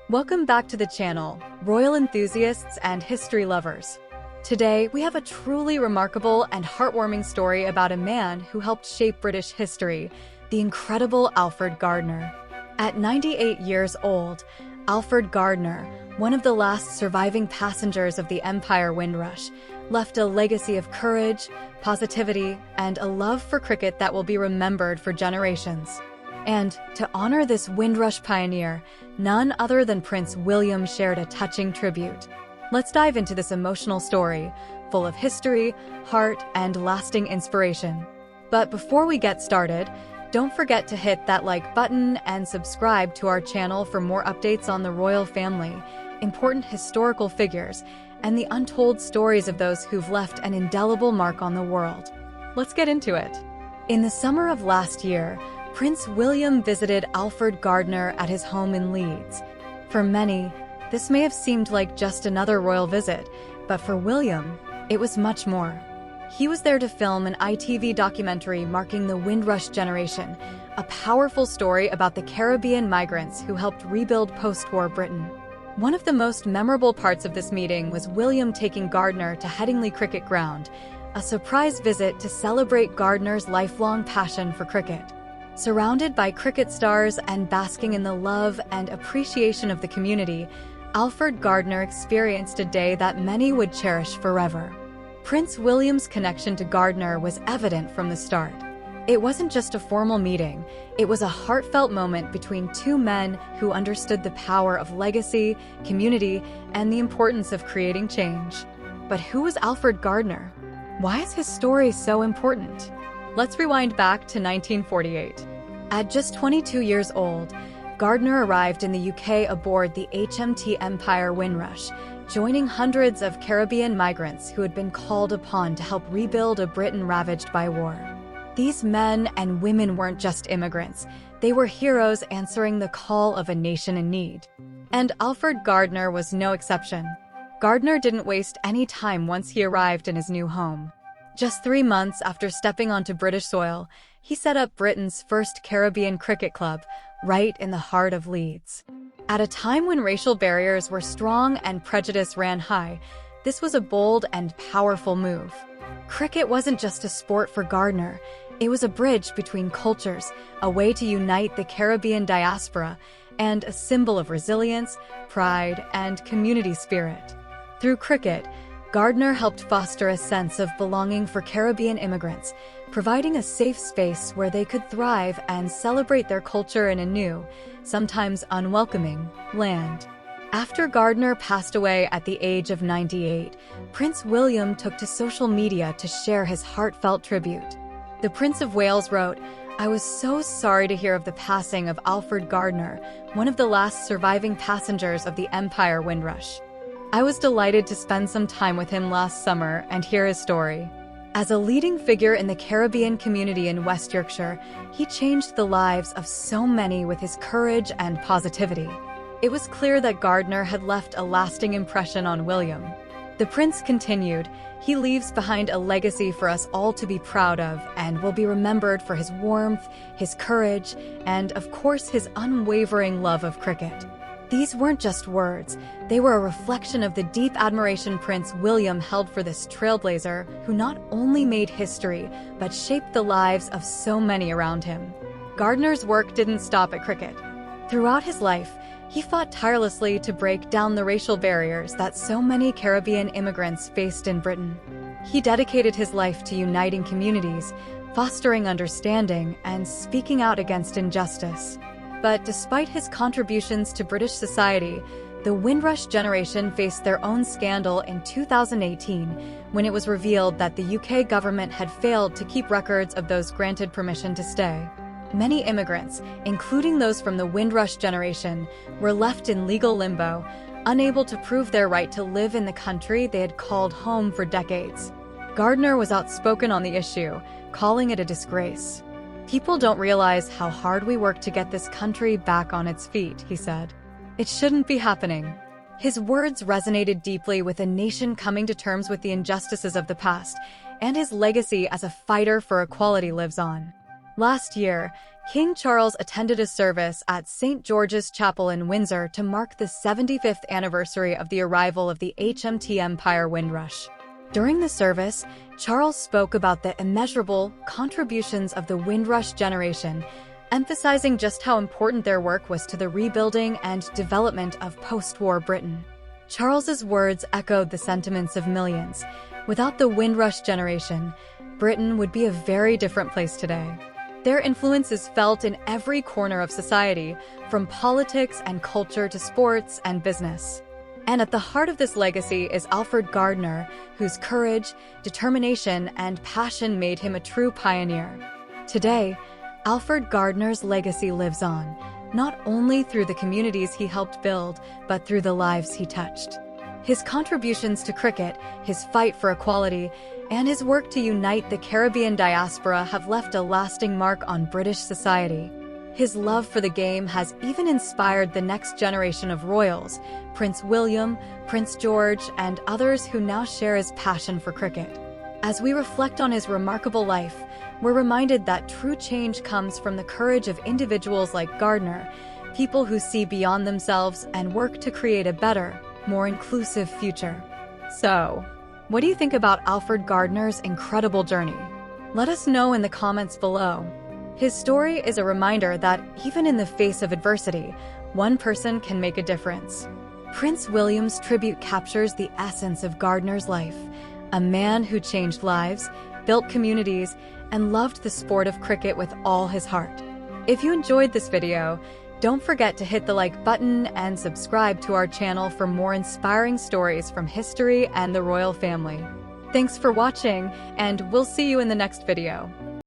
Welcome back to the channel, royal enthusiasts and history lovers. Today, we have a truly remarkable and heartwarming story about a man who helped shape British history, the incredible Alford Gardner. At 98 years old, Alford Gardner, one of the last surviving passengers of the Empire Windrush, left a legacy of courage, positivity, and a love for cricket that will be remembered for generations. And to honor this Windrush pioneer, none other than Prince William shared a touching tribute. Let's dive into this emotional story, full of history, heart, and lasting inspiration. But before we get started, don't forget to hit that like button and subscribe to our channel for more updates on the royal family, important historical figures, and the untold stories of those who've left an indelible mark on the world. Let's get into it. In the summer of last year, Prince William visited Alford Gardner at his home in Leeds. For many, this may have seemed like just another royal visit, but for William, it was much more. He was there to film an ITV documentary marking the Windrush generation, a powerful story about the Caribbean migrants who helped rebuild post-war Britain. One of the most memorable parts of this meeting was William taking Gardner to Headingley Cricket Ground, a surprise visit to celebrate Gardner's lifelong passion for cricket. Surrounded by cricket stars and basking in the love and appreciation of the community, Alford Gardner experienced a day that many would cherish forever. Prince William's connection to Gardner was evident from the start. It wasn't just a formal meeting, it was a heartfelt moment between two men who understood the power of legacy, community, and the importance of creating change. But who was Alford Gardner? Why is his story so important? Let's rewind back to 1948. At just 22 years old, Gardner arrived in the UK aboard the HMT Empire Windrush, joining hundreds of Caribbean migrants who had been called upon to help rebuild a Britain ravaged by war. These men and women weren't just immigrants, they were heroes answering the call of a nation in need. And Alford Gardner was no exception. Gardner didn't waste any time once he arrived in his new home. Just 3 months after stepping onto British soil, he set up Britain's first Caribbean cricket club, right in the heart of Leeds. At a time when racial barriers were strong and prejudice ran high, this was a bold and powerful move. Cricket wasn't just a sport for Gardner, it was a bridge between cultures, a way to unite the Caribbean diaspora, and a symbol of resilience, pride, and community spirit. Through cricket, Gardner helped foster a sense of belonging for Caribbean immigrants, providing a safe space where they could thrive and celebrate their culture in a new, sometimes unwelcoming, land. After Gardner passed away at the age of 98, Prince William took to social media to share his heartfelt tribute. The Prince of Wales wrote, "I was so sorry to hear of the passing of Alford Gardner, one of the last surviving passengers of the Empire Windrush. I was delighted to spend some time with him last summer and hear his story. As a leading figure in the Caribbean community in West Yorkshire, he changed the lives of so many with his courage and positivity." It was clear that Gardner had left a lasting impression on William. The prince continued, "He leaves behind a legacy for us all to be proud of and will be remembered for his warmth, his courage, and of course his unwavering love of cricket." These weren't just words, they were a reflection of the deep admiration Prince William held for this trailblazer who not only made history, but shaped the lives of so many around him. Gardner's work didn't stop at cricket. Throughout his life, he fought tirelessly to break down the racial barriers that so many Caribbean immigrants faced in Britain. He dedicated his life to uniting communities, fostering understanding, and speaking out against injustice. But despite his contributions to British society, the Windrush generation faced their own scandal in 2018 when it was revealed that the UK government had failed to keep records of those granted permission to stay. Many immigrants, including those from the Windrush generation, were left in legal limbo, unable to prove their right to live in the country they had called home for decades. Gardner was outspoken on the issue, calling it a disgrace. "People don't realize how hard we work to get this country back on its feet," he said. "It shouldn't be happening." His words resonated deeply with a nation coming to terms with the injustices of the past, and his legacy as a fighter for equality lives on. Last year, King Charles attended a service at St. George's Chapel in Windsor to mark the 75th anniversary of the arrival of the HMT Empire Windrush. During the service, Charles spoke about the immeasurable contributions of the Windrush generation, emphasizing just how important their work was to the rebuilding and development of post-war Britain. Charles's words echoed the sentiments of millions. Without the Windrush generation, Britain would be a very different place today. Their influence is felt in every corner of society, from politics and culture to sports and business. And at the heart of this legacy is Alford Gardner, whose courage, determination, and passion made him a true pioneer. Today, Alford Gardner's legacy lives on, not only through the communities he helped build, but through the lives he touched. His contributions to cricket, his fight for equality, and his work to unite the Caribbean diaspora have left a lasting mark on British society. His love for the game has even inspired the next generation of royals, Prince William, Prince George, and others who now share his passion for cricket. As we reflect on his remarkable life, we're reminded that true change comes from the courage of individuals like Gardner, people who see beyond themselves and work to create a better, more inclusive future. So, what do you think about Alford Gardner's incredible journey? Let us know in the comments below. His story is a reminder that even in the face of adversity, one person can make a difference. Prince William's tribute captures the essence of Gardner's life, a man who changed lives, built communities, and loved the sport of cricket with all his heart. If you enjoyed this video, don't forget to hit the like button and subscribe to our channel for more inspiring stories from history and the royal family. Thanks for watching, and we'll see you in the next video.